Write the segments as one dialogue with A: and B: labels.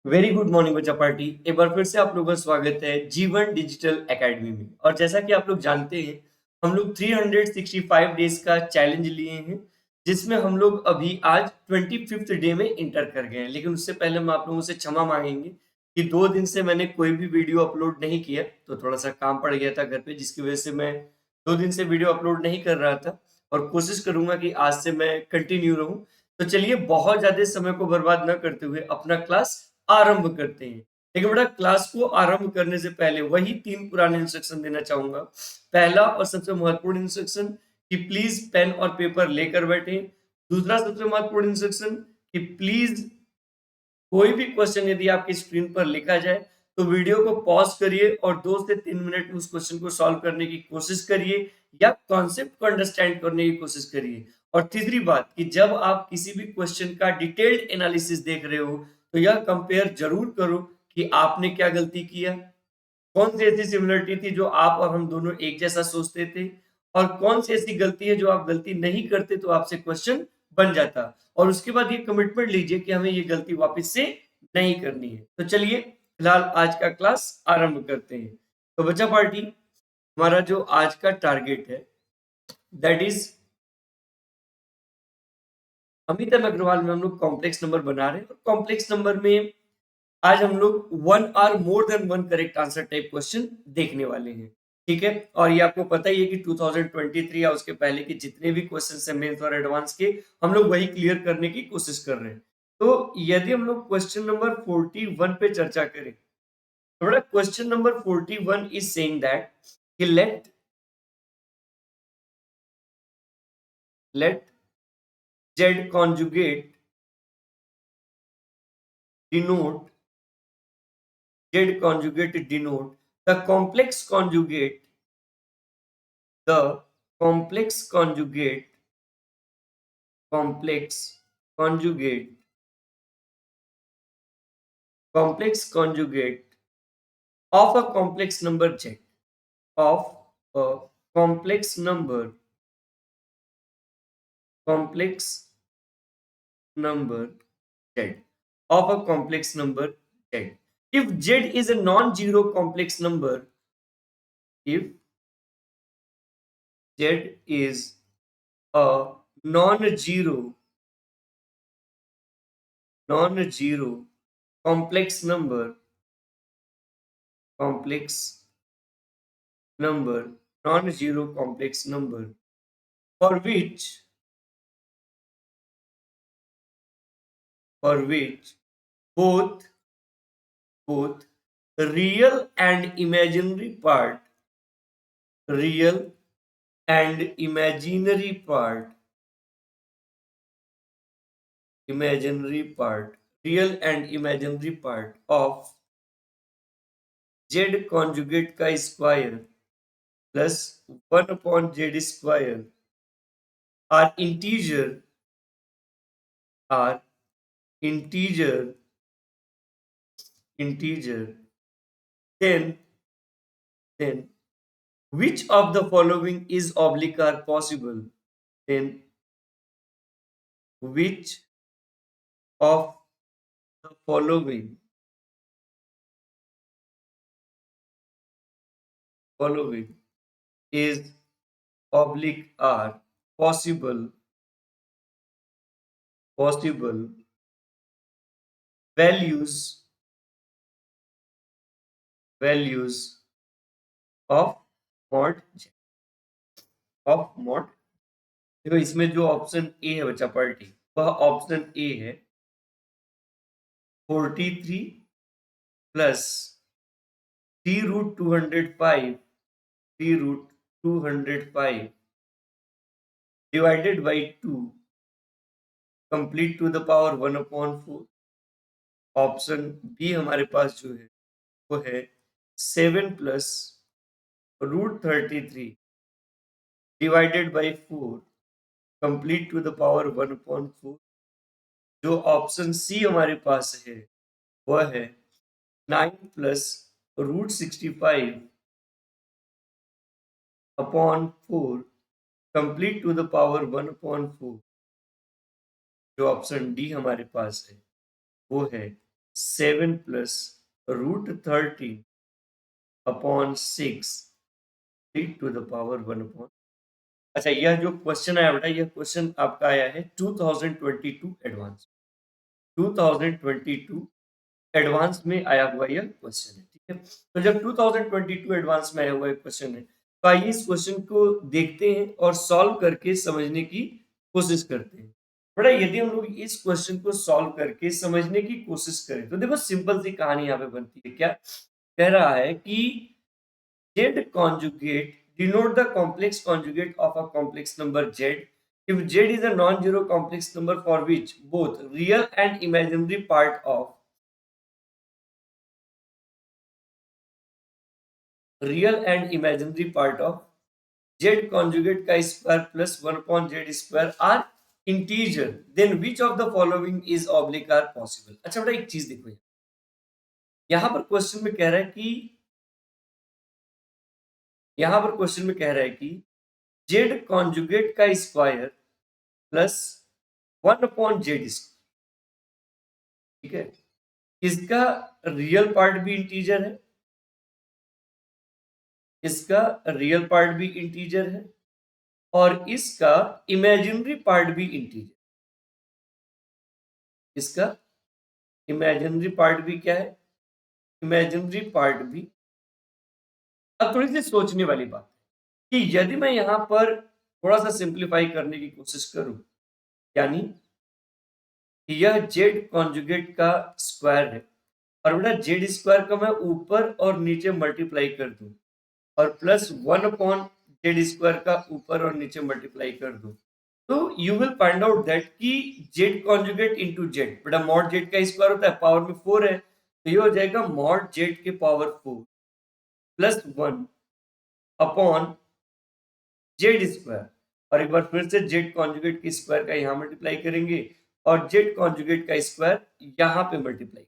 A: Very good morning बच्चा party. एक बार फिर से आप लोगों का स्वागत है जीवन डिजिटल एकेडमी में। और जैसा कि आप लोग जानते हैं, हम लोग 365 डेज का चैलेंज लिए हैं, जिसमें हम लोग अभी आज 25th डे में इंटर कर गए हैं। लेकिन उससे पहले हम आप लोगों से क्षमा मांगेंगे कि 2 दिन से मैंने कोई भी वीडियो अपलोड नहीं किया, तो थोड़ा सा काम पड़ गया था घर पे, जिसकी वजह से मैं 2 दिन से वीडियो अपलोड नहीं कर रहा था। और कोशिश करूंगा कि आज से मैं कंटिन्यू रहूं। तो चलिए, बहुत ज्यादा समय को बर्बाद न करते हुए अपना क्लास आरंभ करते हैं। लेकिन बेटा, क्लास को आरंभ करने से पहले वही 3 पुराने इंस्ट्रक्शन देना चाहूंगा। पहला और सबसे महत्वपूर्ण इंस्ट्रक्शन कि प्लीज पेन और पेपर लेकर बैठे। दूसरा सबसे महत्वपूर्ण इंस्ट्रक्शन कि प्लीज कोई भी क्वेश्चन यदि आपकी स्क्रीन पर लिखा जाए तो वीडियो को पॉज करिए और 2 से 3 मिनट में उस क्वेश्चन को सॉल्व करने की कोशिश करिए या कॉन्सेप्ट को अंडरस्टैंड करने की कोशिश करिए। और तीसरी बात कि जब आप किसी भी क्वेश्चन का डिटेल्ड एनालिसिस देख रहे हो तो यह कंपेयर जरूर करो कि आपने क्या गलती किया, कौन सी ऐसी सिमिलरिटी थी जो आप और हम दोनों एक जैसा सोचते थे, और कौन सी ऐसी गलती है जो आप गलती नहीं करते तो आपसे क्वेश्चन बन जाता। और उसके बाद ये कमिटमेंट लीजिए कि हमें ये गलती वापस से नहीं करनी है। तो चलिए, फिलहाल आज का क्लास आरंभ करते हैं। तो बच्चा पार्टी, हमारा जो आज का टारगेट है दैट इज अमिता अग्रवाल में हम लोग कॉम्प्लेक्स नंबर बना रहे हैं। और कॉम्प्लेक्स नंबर में आज हम लोग 1 or more than 1 correct answer type question देखने वाले हैं। ठीक है, और ये आपको पता ही है कि 2023 या उसके पहले के जितने भी क्वेश्चन है मेंस और एडवांस के, हम लोग वही क्लियर करने की कोशिश कर रहे हैं। तो यदि हम लोग क्वेश्चन नंबर 41 पे चर्चा करें, तो बड़ा question number 41 is saying that कि late z conjugate denote the the complex complex conjugate conjugate of a complex number z, of a complex complex number z of a complex number z. If z is a non-zero complex number, if z is a non-zero complex number non-zero complex number for which both real and imaginary part real and imaginary part real and imaginary part of z conjugate का square plus 1/z² are integer, then which of the following is oblique are possible? Then which of the following is oblique are possible values of mod देखो, इसमें जो option A है बच्चा party, वह option A है 43 plus 3√205 divided by 2 complete to the power 1/4। Option B हमारे पास जो है वो है 7 plus √33 divided by 4 complete to the power 1/4। जो ऑप्शन सी हमारे पास है वह है 9 plus √65 upon 4 complete to the power 1/4। जो ऑप्शन डी हमारे पास है वो है 7 plus root 13 upon 6 to the power 1 upon. अच्छा, यह जो क्वेश्चन आया बेटा, यह क्वेश्चन आपका आया है 2022 एडवांस, 2022 एडवांस में आया हुआ यह क्वेश्चन है। ठीक है, तो जब 2022 एडवांस में आया हुआ क्वेश्चन है, तो आइए इस क्वेश्चन को देखते हैं और सॉल्व करके समझने की कोशिश करते हैं। बड़ा, यदि हम लोग इस क्वेश्चन को सॉल्व करके समझने की कोशिश करें तो देखो सिंपल सी कहानी यहाँ पे बनती है। क्या कह रहा है कि Z conjugate denote the complex conjugate of a complex number Z if Z is a non-zero complex number for which both real and imaginary part of Z conjugate का square plus 1 upon Z square are integer, then which of the following is oblique are possible। अच्छा बेटा, एक चीज देखो, यहाँ पर question में कह रहा है कि जेड कॉन्जुगेट का square plus 1 upon Z square. ठीक है, इसका रियल पार्ट भी इंटीजर है, इसका रियल पार्ट भी इंटीजर है और इसका इमेजिनरी पार्ट भी इंटीजर। इसका इमेजिनरी पार्ट भी क्या है, इमेजिनरी पार्ट भी। अब थोड़ी सी सोचने वाली बात है कि यदि मैं यहां पर थोड़ा सा सिंप्लीफाई करने की कोशिश करूं, यानी यह जेड कॉन्जुगेट का स्क्वायर है और बेटा जेड स्क्वायर का मैं ऊपर और नीचे मल्टीप्लाई कर दूं और प्लस 1 अपॉन जेड स्क्वायर का ऊपर और नीचे मल्टीप्लाई कर दूं, तो you will find out that कि जेड कॉन्जुगेट इनटू जेड, बेटा मॉड जेड का स्क्वायर होता है, पावर में 4 है, तो ये हो जाएगा मॉड जेड के power 4 plus 1 upon Z square. और एक बार फिर से जेड कॉन्जुगेट के स्क्वायर का यहाँ मल्टीप्लाई करेंगे और जेड कॉन्जुगेट का स्क्वायर यहाँ पे मल्टीप्लाई।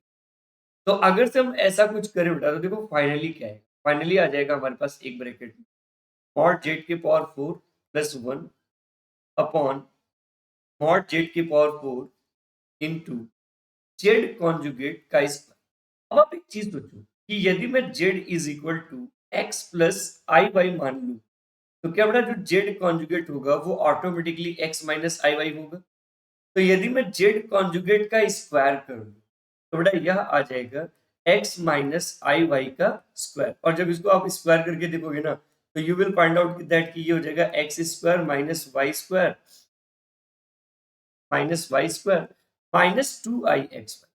A: तो अगर से हम ऐसा कुछ करें बेटा, तो देखो फाइनली क्या है, फाइनली आ जाएगा हमारे पास एक ब्रैकेट में मॉड जेड के power 4 plus 1 upon mod Z के पावर 4 इंटू जेड कॉन्जुगेट का स्क्वायर। अब आप एक चीज सोचो कि यदि मैं Z is equal to x plus I Y मान लू, तो क्या बेटा जो जेड कॉन्जुगेट होगा वो automatically x minus I Y होगा। तो यदि मैं जेड कॉन्जुगेट का स्क्वायर कर दूं, तो बेटा यह आ जाएगा x माइनस आई वाई का स्क्वायर। और जब इसको आप स्क्वायर करके देखोगे ना, तो you will find out that कि ये हो जाएगा x square minus Y square minus 2i x Y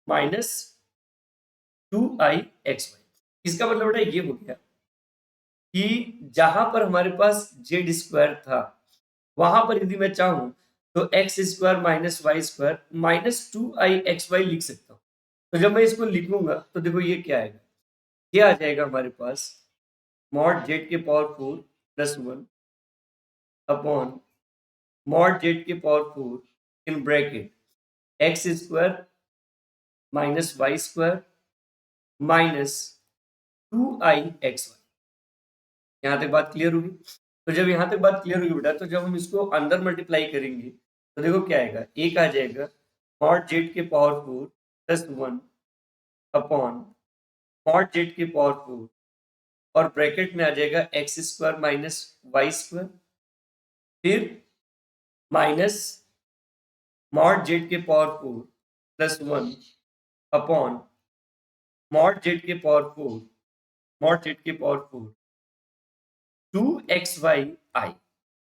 A: minus 2i x Y. इसका मतलब बेटा ये हो गया कि जहां पर हमारे पास जेड स्क्वायर था, वहां पर यदि मैं चाहूं तो X square minus Y square minus 2i x Y लिख सकता हूं। तो जब मैं इसको लिखूंगा तो देखो ये क्या आएगा, ये आ जाएगा हमारे पास मॉड जेड के power 4 plus 1 upon mod Z के power 4 in bracket x square minus Y square minus 2i x y. यहाँ तक बात क्लियर होगी। तो जब यहाँ तक बात क्लियर होगी बेटा, तो जब हम इसको अंदर मल्टीप्लाई करेंगे तो देखो क्या आएगा, एक आ जाएगा मॉड जेड के power 4 plus 1 upon mod Z के पावर 4 और ब्रैकेट में आ जाएगा x square minus Y square, फिर माइनस मॉड जेड के power 4 plus 1 upon mod Z के पावर 4 मॉड जेड के पावर 4 2xy आई।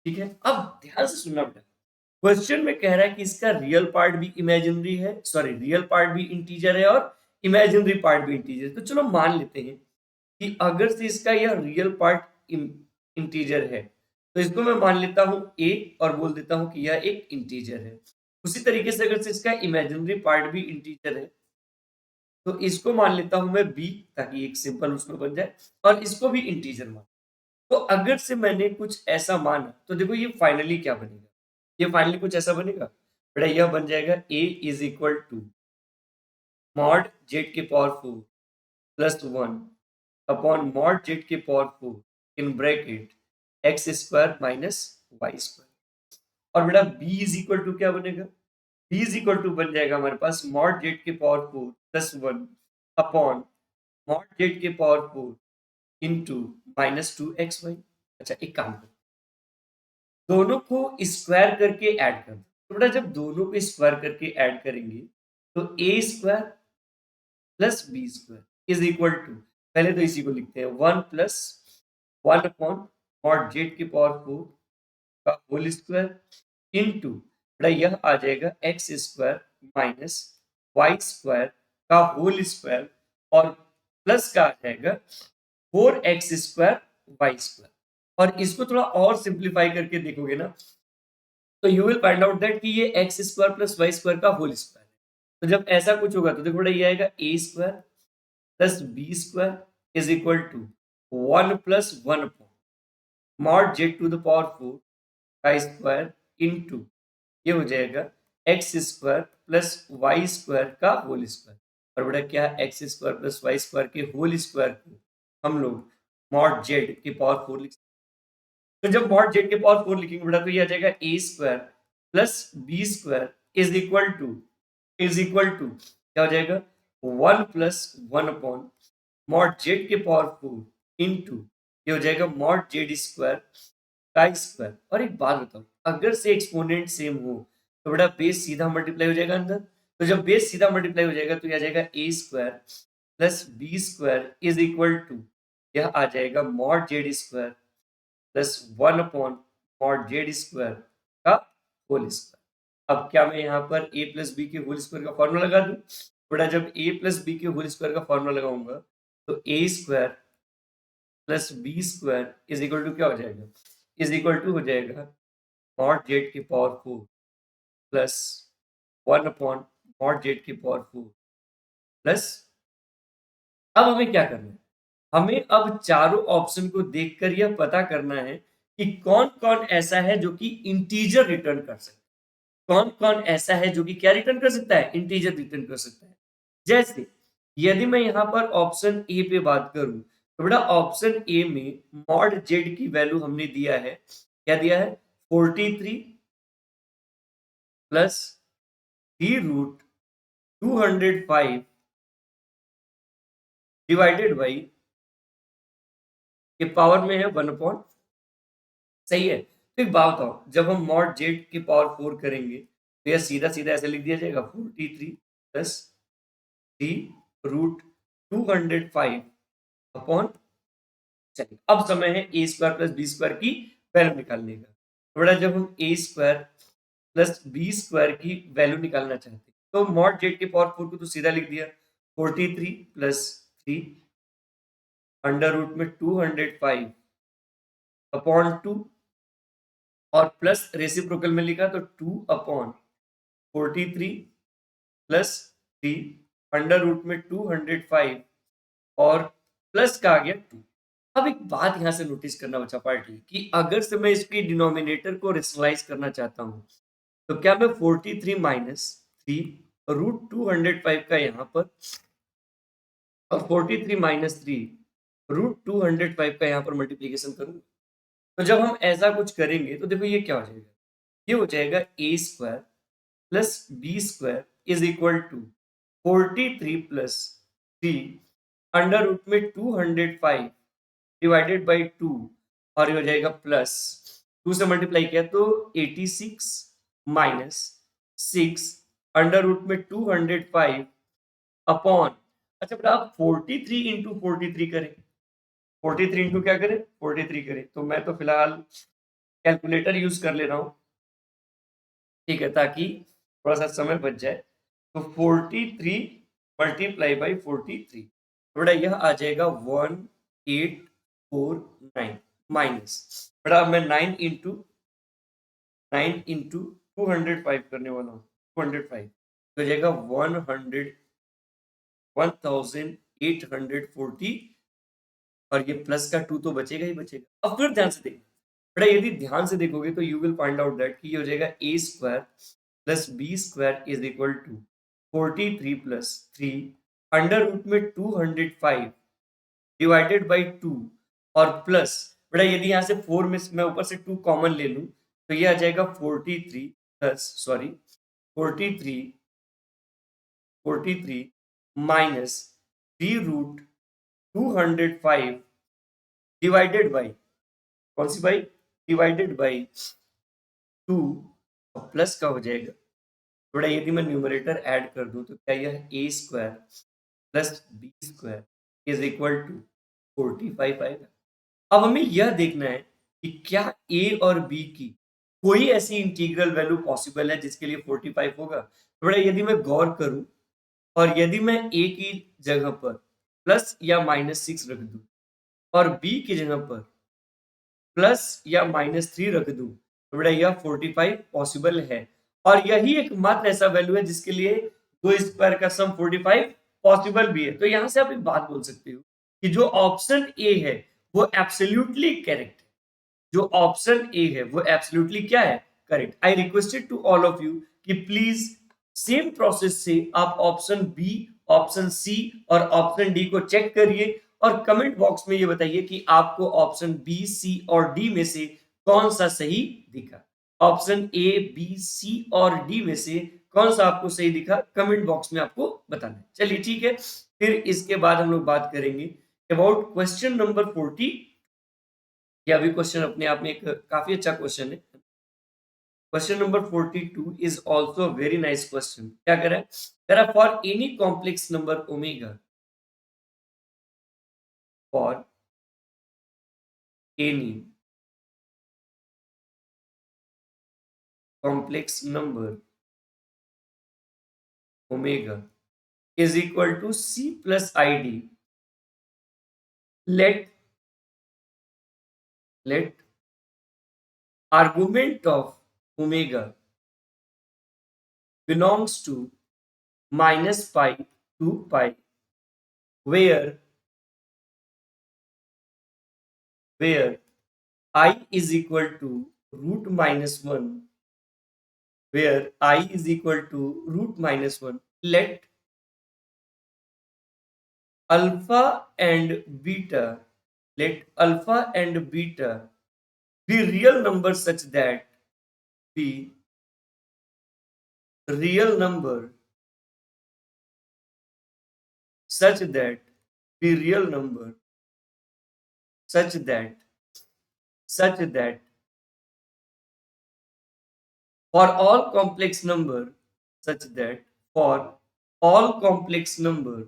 A: ठीक है, अब ध्यान से सुनना बेटा, क्वेश्चन में कह रहा है कि इसका रियल पार्ट भी इमेजिनरी है, सॉरी रियल पार्ट भी इंटीजर है और इमेजिनरी पार्ट भी इंटीजर है। तो चलो मान लेते हैं कि अगर से इसका यह रियल पार्ट इंटीजर है, तो इसको मैं मान लेता हूं a और बोल देता हूं कि यह एक इंटीजर है। उसी तरीके से अगर से इसका इमेजिनरी पार्ट भी इंटीजर है, तो इसको मान लेता हूं मैं b, ताकि एक सिंपल उसमें बन जाए, और इसको भी इंटीजर मान। तो अगर से मैंने कुछ ऐसा माना, तो देखो ये फाइनली क्या बनेगा, ये फाइनली कुछ ऐसा बनेगा बेटा, यह बन जाएगा a is equal to mod Z के power 4 plus 1 upon mod Z के power 4 in bracket x square minus Y square. और बेटा b इज इक्वल टू क्या बनेगा, b इज इक्वल टू बन जाएगा हमारे पास मॉड जेड के power 4 plus 1 upon mod Z के पावर 4 इंटू माइनस 2xy। अच्छा एक काम करो, दोनों को स्क्वायर करके ऐड कर दो। तो बेटा जब दोनों को स्क्वायर करके ऐड करेंगे तो a square plus b square is equal to, पहले तो इसी को लिखते हैं 1 प्लस 1 अपॉन मॉड जेड की पावर 4 का होल स्क्वायर इंटू, बेटा यह आ जाएगा x square minus Y square का होल स्क्वायर और प्लस का आ जाएगा 4x स्क्वायर वाई स्क्वायर। और इसको थोड़ा और सिंप्लीफाई करके देखोगे ना तो you will find out that कि ये X square plus Y square का होल स्क्वायर है। तो जब ऐसा कुछ होगा तो देखो बेटा ये आएगा a square plus b square is equal to 1 plus 1 upon mod z to the power 4 का स्क्वायर इंटू ये हो जाएगा x square plus Y square का होल स्क्वायर। और बेटा क्या x square plus Y square के होल स्क्वायर को हम लोग मॉड जेड के पावर 4 लिख सकते हैं। तो जब मॉड जेड के पावर 4 लिखेंगे बेटा तो ये आ जाएगा a square plus b square is equal to क्या हो जाएगा 1 प्लस 1 अपॉन मॉड जेड के पावर 4 इंटू ये हो जाएगा मॉड जेड स्क्वायर का स्क्वायर। और एक बात बताओ, अगर से एक्सपोनेंट सेम हो तो बेटा बेस सीधा मल्टीप्लाई हो जाएगा अंदर। तो जब बेस सीधा मल्टीप्लाई हो जाएगा तो ये आ जाएगा a square plus b square is equal to यह आ जाएगा mod z square plus 1 upon mod z square का होल स्क्वायर। अब क्या मैं यहाँ पर ए प्लस बी के होल स्क्वायर का फॉर्मूला लगा दूं? बेटा जब ए प्लस बी के होल स्क्वायर का फॉर्मूला लगाऊंगा तो a square plus b square is equal to क्या हो जाएगा, इज इक्वल टू हो जाएगा मॉड जेड की power 4 plus 1 upon mod z की पावर 4 प्लस। अब हमें क्या करना है, हमें अब चारों ऑप्शन को देखकर यह पता करना है कि कौन कौन ऐसा है जो कि इंटीजर रिटर्न कर सकता है, कौन कौन ऐसा है जो कि क्या रिटर्न कर सकता है, इंटीजर रिटर्न कर सकता है। जैसे यदि मैं यहाँ पर ऑप्शन ए पे बात करूं तो बेटा ऑप्शन ए में मॉड जेड की वैल्यू हमने दिया है, क्या दिया है 43 plus D root 205 divided by के पावर में है 1 अपॉन, सही है। तो एक बात बताओ, जब हम मॉड जेड की पावर 4 करेंगे तो यह सीधा सीधा ऐसे लिख दिया जाएगा 43 प्लस डी रूट 205 अपॉन, चलिए अब समय है a square plus b square की वैल्यू निकालने का। तो बेटा जब हम ए स्क्वायर प्लस बी स्क्वायर की वैल्यू निकालना चाहते हैं तो मॉड जेड के पावर 4 को तो सीधा लिख दिया 43 प्लस 3 अंडर रूट में 205 अपॉन 2 और प्लस रेसिप्रोकल में लिखा तो 2 अपॉन 43 प्लस 3 अंडर रूट में 205 और प्लस का आ गया 2। अब एक बात यहाँ से नोटिस करना बचा पार्टी कि अगर से मैं इसकी डिनोमिनेटर को रेशनलाइज करना चाहता हूँ तो क्या मैं 43 माइनस 3 रूट 205 का यहाँ पर और 43 माइनस 3 रूट 205 का यहाँ पर मल्टीप्लीकेशन करूँ? तो जब हम ऐसा कुछ करेंगे तो देखो ये क्या हो जाएगा, ये हो जाएगा a square plus b square is equal to 43 plus 3 under root में 205 डिवाइडेड बाई 2 और ये हो जाएगा प्लस 2 से मल्टीप्लाई किया तो 86 माइनस 6 अंडर रूट में 205 अपॉन, अच्छा बेटा आप 43 इंटू 43 करें, 43 इंटू क्या करें 43 करें, तो मैं तो फिलहाल कैलकुलेटर यूज कर ले रहा हूँ, ठीक है, ताकि थोड़ा सा समय बच जाए। तो 43 मल्टीप्लाई बाई 43 बेटा यह आ जाएगा 1849 माइनस, बेटा मैं 9 इंटू 205 करने वाला हूँ 205 तो जाएगा 1840 और ये प्लस का 2 तो बचेगा ही बचेगा। अब फिर ध्यान से देखो बेटा, यदि ध्यान से देखोगे तो you will find out that कि ये हो जाएगा a square plus b square is equal to 43 plus 3 under root में 205 डिवाइडेड बाई 2 और प्लस, बेटा यदि यहाँ से 4 में मैं ऊपर से 2 कॉमन ले लूँ तो ये आ जाएगा 43 plus sorry 43 minus 3 root 205 divided by, कौन सी बाई, डिवाइडेड बाई 2, प्लस का हो जाएगा थोड़ा, यदि मैं न्यूमरेटर ऐड कर दूं तो क्या यह a square plus b square is equal to 45 आएगा। अब हमें यह देखना है कि क्या ए और बी की कोई ऐसी इंटीग्रल वैल्यू पॉसिबल है जिसके लिए 45 होगा। थोड़ा यदि मैं गौर करूं और यदि मैं ए की जगह पर प्लस या -6 रख दूं और बी की जगह पर प्लस या -3 रख दूं तो बेटा यह 45 पॉसिबल है, और यही एकमात्र ऐसा वैल्यू है जिसके लिए दो स्क्वायर का सम 45 पॉसिबल भी है। तो यहां से आप एक बात बोल सकते हो कि जो ऑप्शन ए है वो एब्सोल्युटली करेक्ट है, जो ऑप्शन ए है वो एब्सोल्युटली क्या है, correct. I requested to all of you कि प्लीज सेम प्रोसेस से आप ऑप्शन बी, ऑप्शन सी और ऑप्शन डी को चेक करिए और कमेंट बॉक्स में ये बताइए कि आपको ऑप्शन बी, सी और डी में से कौन सा सही दिखा। ऑप्शन ए, बी, सी और डी में से कौन सा आपको सही दिखा, कमेंट बॉक्स में आपको बताना है। चलिए ठीक है, फिर इसके बाद हम लोग बात करेंगे अबाउट क्वेश्चन नंबर 40। ये अभी क्वेश्चन अपने आप में एक काफी अच्छा क्वेश्चन है। Question number 42 is also very nice question. क्या कह रहा है, कह रहा for any complex number omega, for any complex number omega is equal to c plus id, let argument of omega belongs to -pi to pi, where I is equal to √-1, where I is equal to √-1, let alpha and beta, let alpha and beta be real numbers such that be real number such that be real number such that for all complex number, such that for all complex number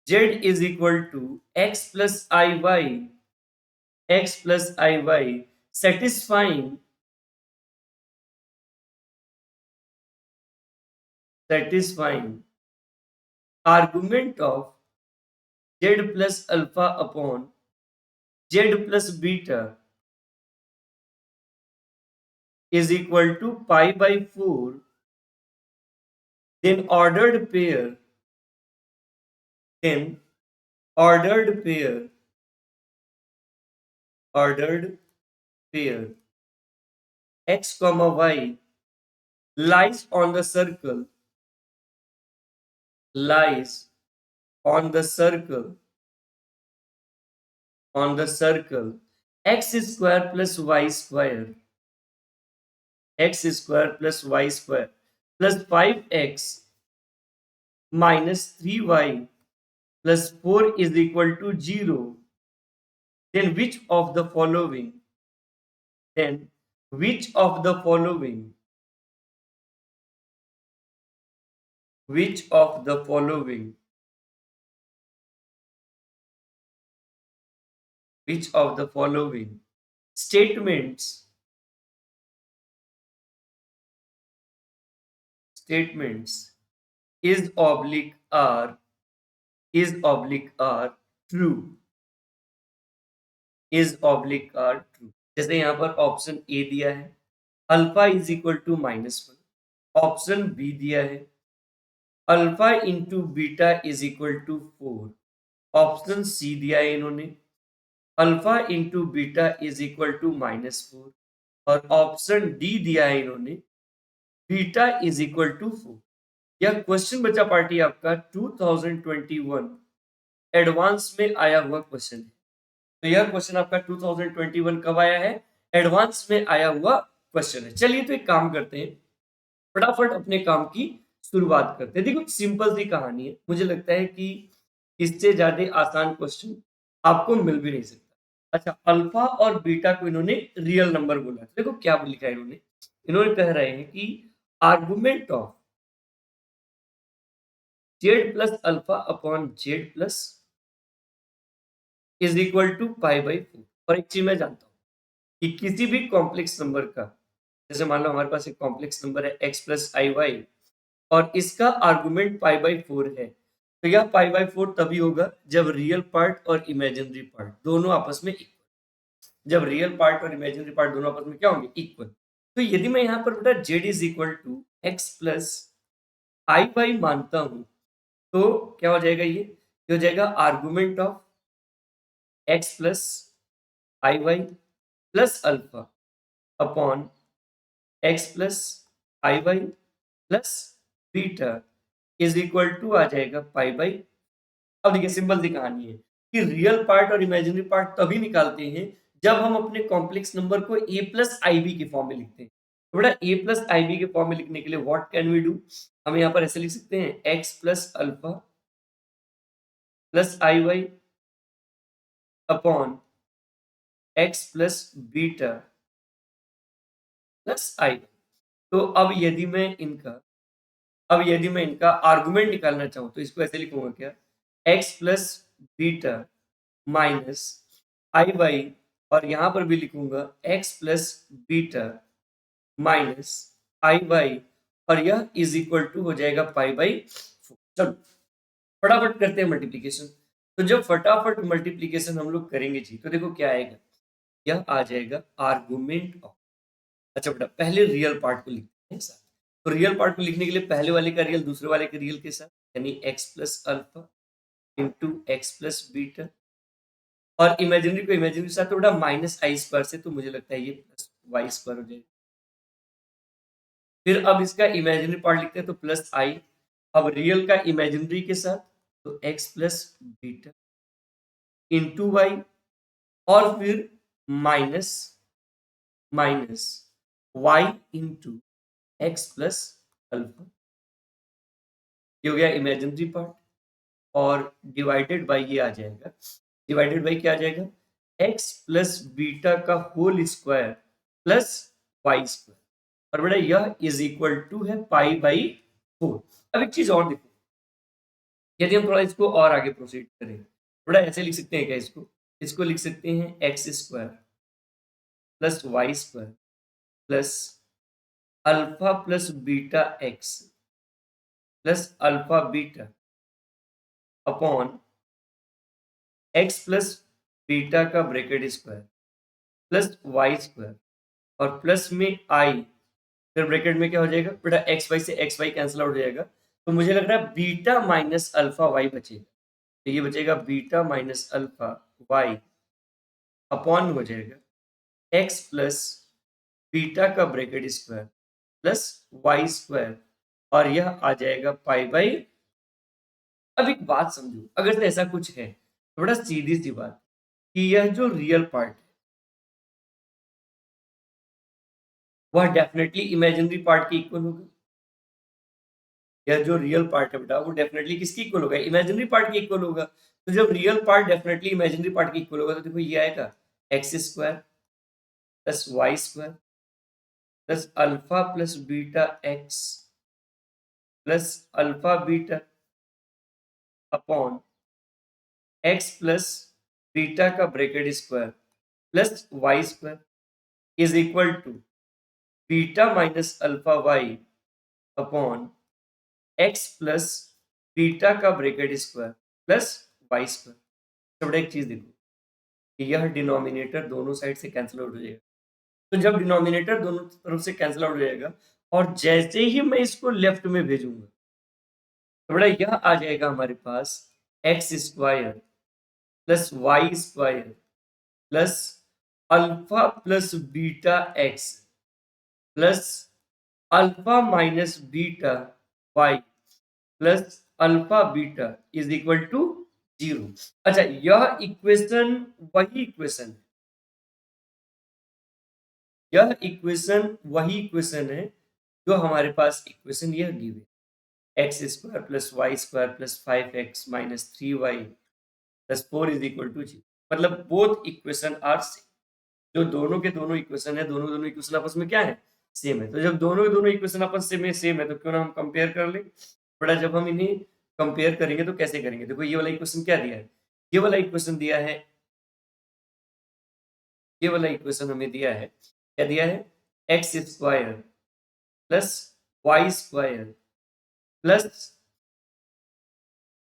A: z is equal to x plus iy satisfying argument of z plus alpha upon z plus beta is equal to pi by 4, then ordered pair then ordered pair x comma y lies on the circle lies on the circle x square plus y square plus 5x minus 3y plus 4 is equal to 0, then which of the following then which of the following which of the following which of the following statements is oblique are true जैसे यहाँ पर option A दिया है alpha is equal to -1, option B दिया है alpha into beta is equal to 4, option C दिया है इन्होंने alpha into beta is equal to -4, और ऑप्शन डी दिया है इन्होंने बीटा इज इक्वल टू 4। यह क्वेश्चन बचा पार्टी आपका 2021 एडवांस में आया हुआ क्वेश्चन है। तो यह क्वेश्चन आपका 2021 कब आया है? एडवांस में आया हुआ क्वेश्चन है। चलिए तो एक काम करते हैं, फटाफट अपने काम की शुरुआत करते हैं। देखो सिंपल सी कहानी है, मुझे लगता है कि इससे ज्यादा आसान क्वेश्चन आपको मिल भी नहीं सकता। अच्छा, अल्फा और बीटा को इन्होंने रियल नंबर बोला है। देखो क्या लिखा है इन्होंने, इन्होंने कह रहे हैं कि argument of Z plus alpha upon Z plus is equal to pi by 4। और एक चीज मैं जानता हूँ कि किसी भी कॉम्प्लेक्स नंबर का, जैसे मान लो हमारे पास एक कॉम्प्लेक्स नंबर है एक्स प्लस आई वाई और इसका आर्गुमेंट पाई बाई 4 है, तो यह पाई बाई 4 तभी होगा जब रियल पार्ट और इमेजिनरी पार्ट दोनों आपस में इक्वल, जब रियल पार्ट और इमेजिनरी पार्ट दोनों आपस में क्या होंगे? इक्वल। तो यदि मैं यहाँ पर बेटा z is equal to x plus I y मानता हूं, तो क्या हो जाएगा? ये हो जाएगा argument of x plus I y plus alpha upon x plus I y plus beta is equal to आ जाएगा पाई बाई। अब देखिए सिंपल सी कहानी है कि रियल पार्ट और इमेजिनरी पार्ट तभी निकालते हैं जब हम अपने कॉम्प्लेक्स नंबर को ए प्लस आई बी के फॉर्म में लिखते हैं। तो बेटा ए प्लस आई बी के फॉर्म में लिखने के लिए व्हाट कैन वी डू? हम यहाँ पर ऐसे लिख सकते हैं x plus alpha plus I y upon x plus beta plus i. तो अब यदि मैं इनका आर्गुमेंट निकालना चाहूं तो इसको ऐसे लिखूंगा क्या? X plus beta minus I Y, और यहां पर भी लिखूंगा x plus beta minus I Y, और यह इज इक्वल टू हो जाएगा पाई बाई 4। चलो फटाफट करते हैं मल्टीप्लीकेशन। तो जब फटाफट मल्टीप्लीकेशन हम लोग करेंगे जी, तो देखो क्या आएगा? यह आ जाएगा आर्गुमेंट ऑफ, अच्छा बेटा पहले रियल पार्ट को लिखते हैं साथ। तो रियल पार्ट को लिखने के लिए पहले वाले का रियल दूसरे वाले के रियल के साथ, यानी x plus alpha into X plus beta, और इमेजिनरी को इमेजिनरी के साथ थोड़ा माइनस आई स्क्वायर से, तो मुझे लगता है ये प्लस वाई स्क्वायर हो जाएगा। फिर अब इसका इमेजिनरी पार्ट लिखते हैं तो प्लस आई, अब रियल का इमेजिनरी के साथ तो X plus beta into Y, और फिर minus minus Y into X plus alpha. ये हो गया इमेजिनरी पार्ट, और डिवाइडेड बाई ये आ जाएगा, डिवाइडेड बाई क्या आ जाएगा? एक्स प्लस बीटा का whole square plus Y square, और बेटा यह इज इक्वल टू है पाई बाई 4। अब एक चीज और देखो, यदि हम थोड़ा इसको और आगे प्रोसीड करें, थोड़ा ऐसे लिख सकते हैं क्या? इसको लिख सकते हैं x square plus Y square plus alpha plus beta x plus alpha beta upon x plus beta का bracket square plus Y square, और प्लस में आई, फिर ब्रैकेट में क्या हो जाएगा बेटा? एक्स वाई से एक्स वाई कैंसिल आउट हो जाएगा, तो मुझे लग रहा है बीटा माइनस अल्फा वाई बचेगा। तो ये बचेगा beta minus alpha Y upon में हो जाएगा एक्स प्लस बीटा का bracket square plus Y square, और यह आ जाएगा पाई बाई। अब एक बात समझो, अगर से ऐसा कुछ है तो बड़ा सीधी सी बात कि यह जो रियल पार्ट है वह डेफिनेटली इमेजिनरी पार्ट के इक्वल होगा। यह जो रियल पार्ट है बेटा वो डेफिनेटली किसकी इक्वल होगा? इमेजिनरी पार्ट के इक्वल होगा। तो जब real part definitely imaginary part के इक्वल होगा, तो देखो ये आएगा x square plus Y square plus alpha plus beta x plus alpha beta upon x plus beta का bracket square plus Y square is equal to beta minus alpha Y upon x plus beta का bracket square plus Y square. तो बेटा एक चीज देखो कि यह denominator दोनों साइड से कैंसिल आउट हो जाएगा। तो जब डिनोमिनेटर दोनों तरफ से कैंसिल आउट हो जाएगा और जैसे ही मैं इसको लेफ्ट में भेजूंगा, तो बेटा यह आ जाएगा हमारे पास x square plus Y square plus alpha plus beta x plus alpha minus beta y plus alpha beta is equal to 0। अच्छा, यह इक्वेशन वही इक्वेशन वही इक्वेशन है जो हमारे पास इक्वेशन यह दी हुई x square plus Y square plus 5x minus 3y plus 4 is equal to 0। मतलब बोथ इक्वेशन आर सेम। जो दोनों के दोनों इक्वेशन है, दोनों दोनों इक्वेशन आपस में क्या है, सेम है। तो जब दोनों के दोनों इक्वेशन आपस में सेम है तो क्यों ना हम कंपेयर कर लें। बड़ा जब हम इन्हें कंपेयर करेंगे तो कैसे करेंगे, देखो ये वाला इक्वेशन क्या दिया है, ये वाला इक्वेशन दिया है, ये वाला इक्वेशन हमें दिया है, क्या दिया है, x square plus Y square plus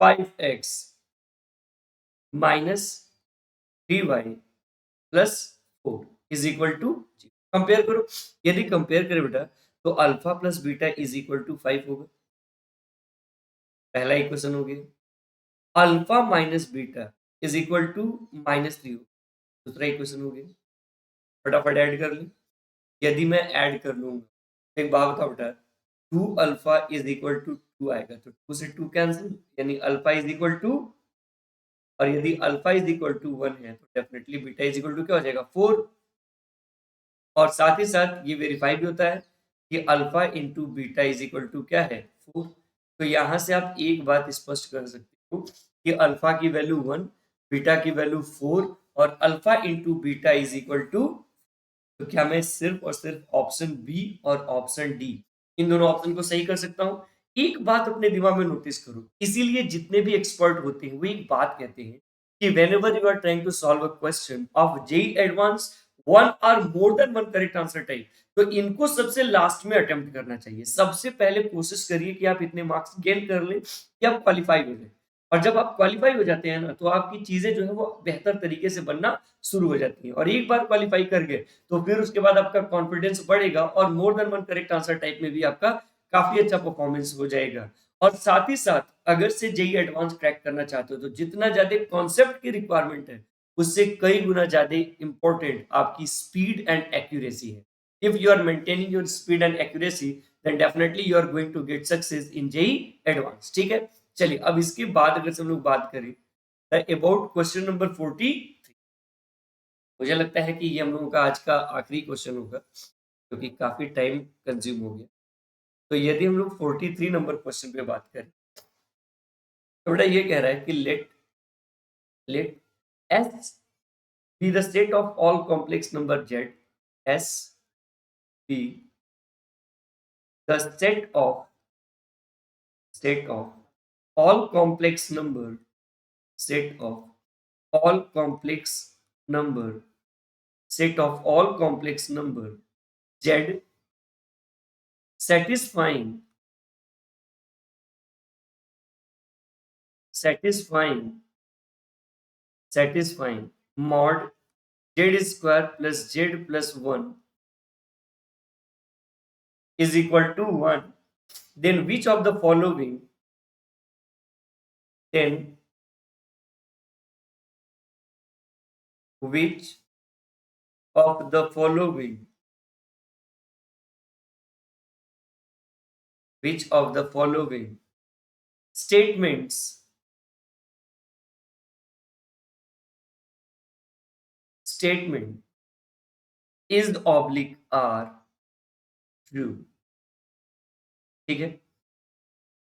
A: 5x minus 3y plus 4 is equal to 0। Compare करो, यदि कंपेयर करें बेटा तो alpha plus beta is equal to 5 होगा, पहला इक्वेशन हो गया। Alpha minus beta is equal to -3 होगा, दूसरा इक्वेशन हो गया। फटाफट ऐड कर ले, यदि मैं ऐड कर लूंगा, एक बात बताओ बेटा, 2 अल्फा इज इक्वल टू 2 आएगा तो 2 से 2 कैंसिल, यानी अल्फा इज इक्वल टू, और यदि अल्फा इज इक्वल टू 1 है तो definitely beta is equal to क्या हो जाएगा, 4। और साथ ही साथ ये वेरीफाई भी होता है कि alpha into beta is equal to क्या है, 4। तो यहाँ से आप एक बात स्पष्ट कर सकते हो कि अल्फा की वैल्यू 1, बीटा की वैल्यू 4 और alpha into beta is equal to, तो क्या मैं सिर्फ और सिर्फ ऑप्शन बी और ऑप्शन डी, इन दोनों ऑप्शन को सही कर सकता हूं। एक बात अपने दिमाग में नोटिस करो, इसीलिए जितने भी एक्सपर्ट होते हैं वो एक बात कहते हैं कि whenever you are trying to solve a question of JEE advanced, one or more than one correct answer type, तो इनको सबसे लास्ट में अटेम्प्ट करना चाहिए। सबसे पहले कोशिश करिए कि आप इतने मार्क्स गेन कर लें कि आप क्वालिफाई हो जाए, और जब आप क्वालिफाई हो जाते हैं ना तो आपकी चीजें जो है वो बेहतर तरीके से बनना शुरू हो जाती हैं। और एक बार क्वालिफाई कर गए तो फिर उसके बाद आपका कॉन्फिडेंस बढ़ेगा और more than one correct answer type में भी आपका काफी अच्छा परफॉर्मेंस हो जाएगा। और साथ ही साथ अगर से जेई एडवांस क्रैक करना चाहते हो तो जितना ज्यादा कॉन्सेप्ट की रिक्वायरमेंट है उससे कई गुना ज्यादा इंपॉर्टेंट आपकी स्पीड एंड एक्यूरेसी है। If you are maintaining your speed and accuracy then definitely you are going to get success in JEE advance. ठीक है, चलिए अब इसके बाद अगर हम लोग बात करें अबाउट क्वेश्चन नंबर 40, मुझे लगता है कि ये हम लोगों का आज का आखिरी क्वेश्चन होगा क्योंकि काफी टाइम कंज्यूम हो गया। तो यदि हम लोग 43 नंबर क्वेश्चन पे बात करें तो बेटा ये कह रहा है कि let let S be the set of all complex number z, S be the set of all complex number, set of all complex number, set of all complex number z satisfying satisfying satisfying mod z square plus z plus 1 is equal to 1, then which of the following, then which of the following, which of the following statements statement is oblique are true। ठीक है,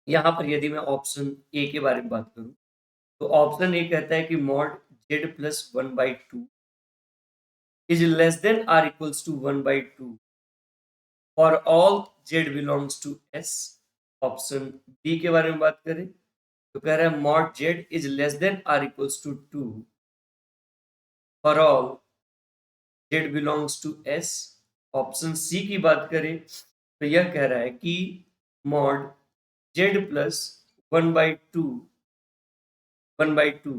A: यहां पर यदि मैं option A के बारे में बात करूं तो ऑप्शन ए कहता है कि mod z plus 1/2 is less than or equals to 1/2 for all z belongs to S। Option B के बारे में बात करें तो कह रहा है mod z is less than or equals to 2 for all z belongs to S। Option C की बात करें तो यह कह रहा है कि mod z plus 1/2 1/2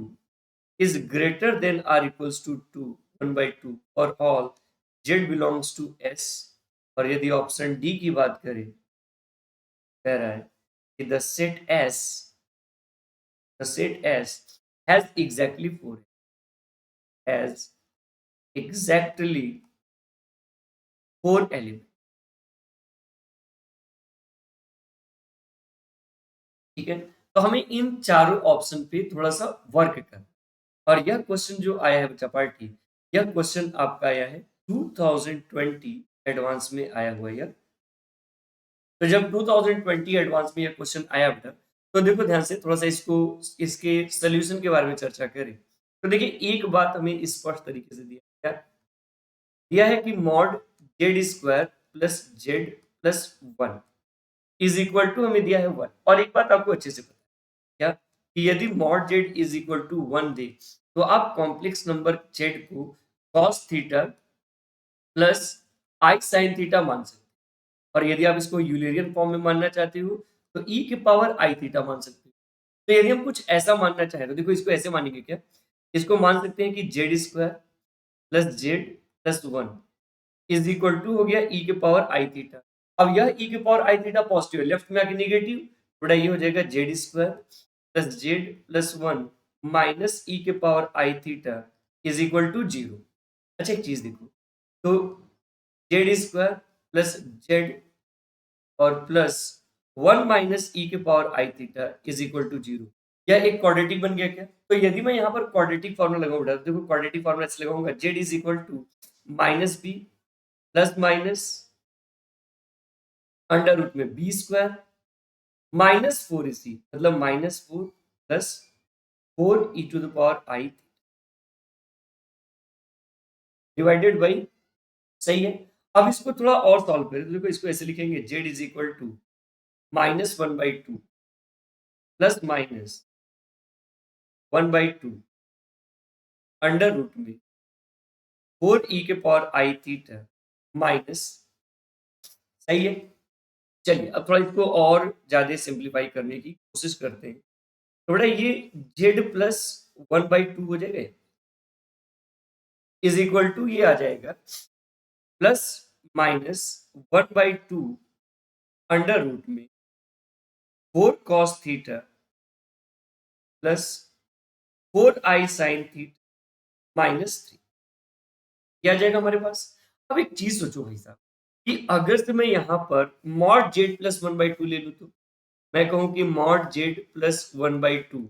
A: is greater than or equals to 2 1/2 for all z belongs to S। और यदि ऑप्शन डी की बात करें कह रहा है कि the set S has exactly 4 elements। ठीक है, तो हमें इन चारों ऑप्शन पे थोड़ा सा वर्क करना। और यह क्वेश्चन जो आया है बच्चा पार्टी, यह क्वेश्चन आपका आया है 2020 एडवांस में आया हुआ है यह। तो जब 2020 एडवांस में यह क्वेश्चन आया बेटा, तो देखो ध्यान से थोड़ा सा इसको, इसके सोल्यूशन के बारे में चर्चा करें। तो देखिए एक बात हमें स्पष्ट तरीके से दिया क्या दिया है कि mod z square plus z plus one is equal to हमें दिया है वन। और एक बात आपको अच्छे से पता है क्या, कि यदि mod z is equal to one दे, तो आप कॉम्प्लेक्स नंबर जेड को cos theta plus i sine theta मान सकते हैं। और यदि आप इसको यूलेरियन फॉर्म में मानना चाहते हो तो ई के पावर आई थीटा मान सकते हो। तो यदि हम कुछ ऐसा मानना चाहें तो देखो इसको ऐसे मानेंगे क्या, इसको मान सकते हैं कि z square plus z plus one is equal to हो गया ई के पावर आई थीटा। अब यह ई के पावर आई थीटा पॉजिटिव है, लेफ्ट में आके निगेटिव, थोड़ा ये हो जाएगा z square plus z plus one minus e के power i theta is equal to zero. अच्छा एक चीज देखो, तो जेड स्क्वायर प्लस जेड और प्लस वन माइनस ई के power i theta is equal to zero, यह एक क्वाड्रेटिक बन गया क्या। तो यदि मैं यहाँ पर क्वाड्रेटिक फॉर्मूला लगाऊं बेटा, देखो क्वाड्रेटिक फॉर्मूला ऐसे लगाऊंगा, z is equal to minus b plus minus under root में b square minus four ac, मतलब minus four plus four e to the power i divided by, सही है। अब इसको थोड़ा और सॉल्व करें तो देखो इसको ऐसे लिखेंगे, z is equal to minus one by two plus minus one by two under root में फोर ई के पावर आई थीटा माइनस, सही है। चलिए अब थोड़ा इसको और ज्यादा सिंप्लीफाई करने की कोशिश करते हैं। थोड़ा ये z plus one by two हो जाएगा, इज इक्वल टू ये आ जाएगा plus minus one by two under root में four cos theta plus four i sine theta minus three, क्या आ जाएगा हमारे पास। अब एक चीज सोचो भाई साहब, कि अगर से मैं यहाँ पर mod z plus one by two ले लूँ, तो मैं कहूँ कि mod z plus one by two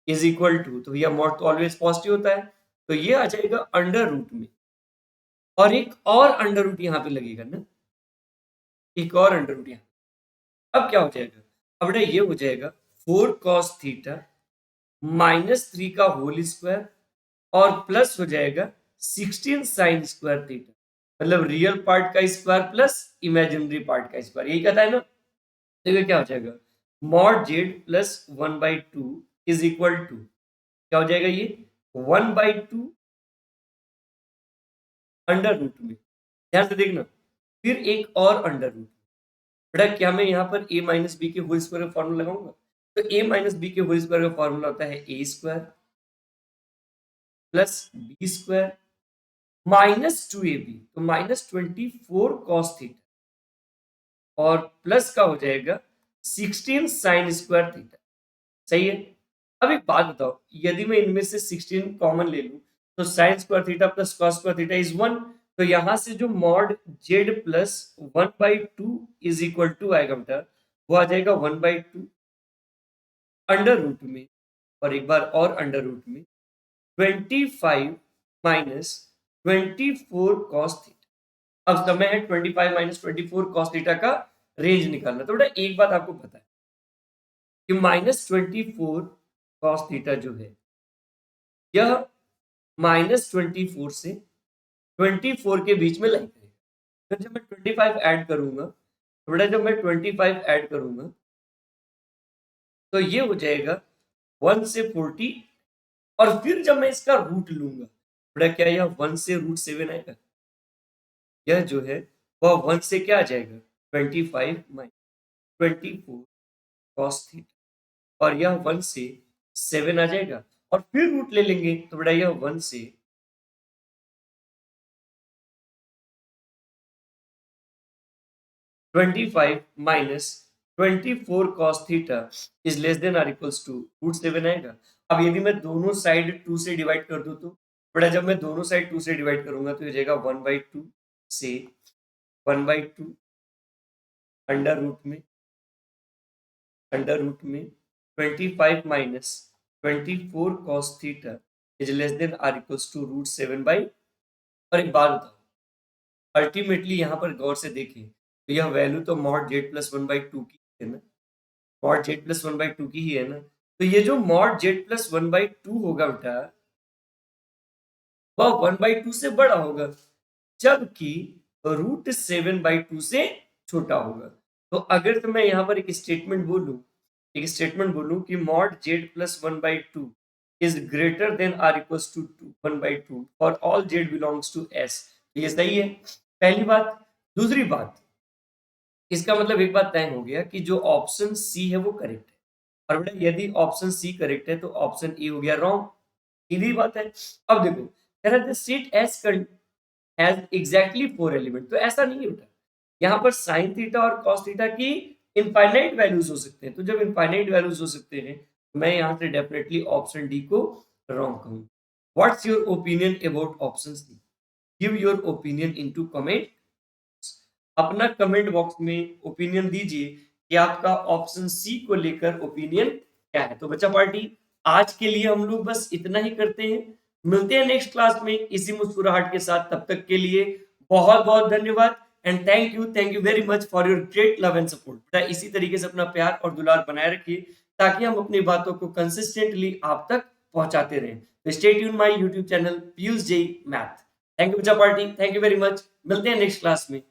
A: is equal to, तो भैया मॉड तो ऑलवेज पॉजिटिव होता है, तो ये आ जाएगा अंडर रूट में, और एक और अंडर रूट यहाँ पे लगेगा ना, एक और अंडर रूट यहाँ। अब क्या हो जाएगा, अब बेटा ये हो जाएगा four cos theta minus three का होल स्क्वायर और प्लस हो जाएगा 16 साइन स्क्वायर थीटा, मतलब रियल पार्ट का स्क्वायर प्लस इमेजिनरी पार्ट का स्क्वायर, यही कहता है ना। देखिए क्या हो जाएगा, mod z plus one by two is equal to क्या हो जाएगा, ये one by two under root में, ध्यान से देखना, फिर एक और अंडर रूट। बेटा क्या मैं यहाँ पर a माइनस बी के होल स्क्वायर का फॉर्मूला लगाऊंगा, तो a माइनस बी के होल स्क्वायर का फॉर्मूला होता है a square plus b square minus two a b, तो minus twenty four cos theta और प्लस का हो जाएगा 16 साइन स्क्वायर थीटा, सही है। अब एक बात बताओ, यदि मैं इनमें से 16 कॉमन ले लूं, तो sine square theta plus cos square theta is one, तो यहां से जो mod z plus one by two is equal to आएगा बेटा, वो आ जाएगा one by two under root में, और एक बार और अंडर रूट में 25 माइनस 24 कॉस थीटा। अब समय है 25 माइनस 24 कॉस थीटा का रेंज निकालना। तो बेटा एक बात आपको पता है कि माइनस 24 कॉस थीटा जो है, यह माइनस 24 से 24 के बीच में लाइन करेगा। फिर जब मैं 25 ऐड करूंगा, तो बेटा जब मैं 25 ऐड करूंगा तो ये हो जाएगा 1 से 40, और फिर जब मैं इसका रूट लूंगा, बेटा क्या यह 1 से रूट 7 आएगा, यह जो है वह 1 से क्या आ जाएगा 25 माइनस 24 कॉस थीटा, और यह 1 से 7 आ जाएगा, और फिर रूट ले लेंगे, तो बेटा यह 1 से 25 minus 24 cos theta is less than or equals to root 7 आएगा। अब यदि मैं दोनों साइड 2 से डिवाइड कर दूं, तो बड़ा जब मैं दोनों साइड 2 से डिवाइड करूंगा तो ये जाएगा 1/2 से 1/2 अंडर रूट में 25 minus 24 cos theta is less than or equals to √7 by। और एक बात बताओ, अल्टीमेटली यहाँ पर गौर से देखें तो यह वैल्यू तो मॉड जेड प्लस 1/2 की है ना, मॉड जेड प्लस 1/2 की ही है ना। तो ये जो मॉड जेड प्लस 1/2 होगा बेटा, वह 1/2 से बड़ा होगा, जबकि √7/2 से छोटा होगा। तो अगर तो मैं यहाँ पर एक स्टेटमेंट बोलूं कि mod z plus 1/2 is greater than or equals to 1/2 for all z belongs to S, ये सही है, पहली बात। दूसरी बात, इसका मतलब एक बात तय हो गया कि जो ऑप्शन सी है वो करेक्ट है, और बेटा यदि ऑप्शन सी करेक्ट है तो ऑप्शन ई हो गया रॉन्ग, सीधी बात है। अब देखो, कह रहा है set S has exactly 4 element, तो ऐसा नहीं है बेटा, यहाँ पर साइन थीटा और कॉस थीटा की इनफाइनाइट वैल्यूज हो सकते हैं। तो जब इनफाइनाइट वैल्यूज हो सकते हैं, मैं यहाँ से डेफिनेटली ऑप्शन डी को रॉन्ग कहूँ। What's your opinion about option C? Give your opinion into comment. अपना कमेंट बॉक्स में ओपिनियन दीजिए कि आपका ऑप्शन सी को लेकर ओपिनियन क्या है। तो बच्चा पार्टी, आज के लिए हम लोग बस इतना ही करते हैं, मिलते हैं नेक्स्ट क्लास में इसी मुस्कुराहट के साथ। तब तक के लिए बहुत बहुत धन्यवाद and thank you very much for your great love and support. इसी तरीके से अपना प्यार और दुलार बनाए रखिए ताकि हम अपनी बातों को कंसिस्टेंटली आप तक पहुंचाते रहें। तो stay tune my YouTube channel Piyush J math. Thank you बच्चा party, thank you very much, मिलते हैं नेक्स्ट क्लास में।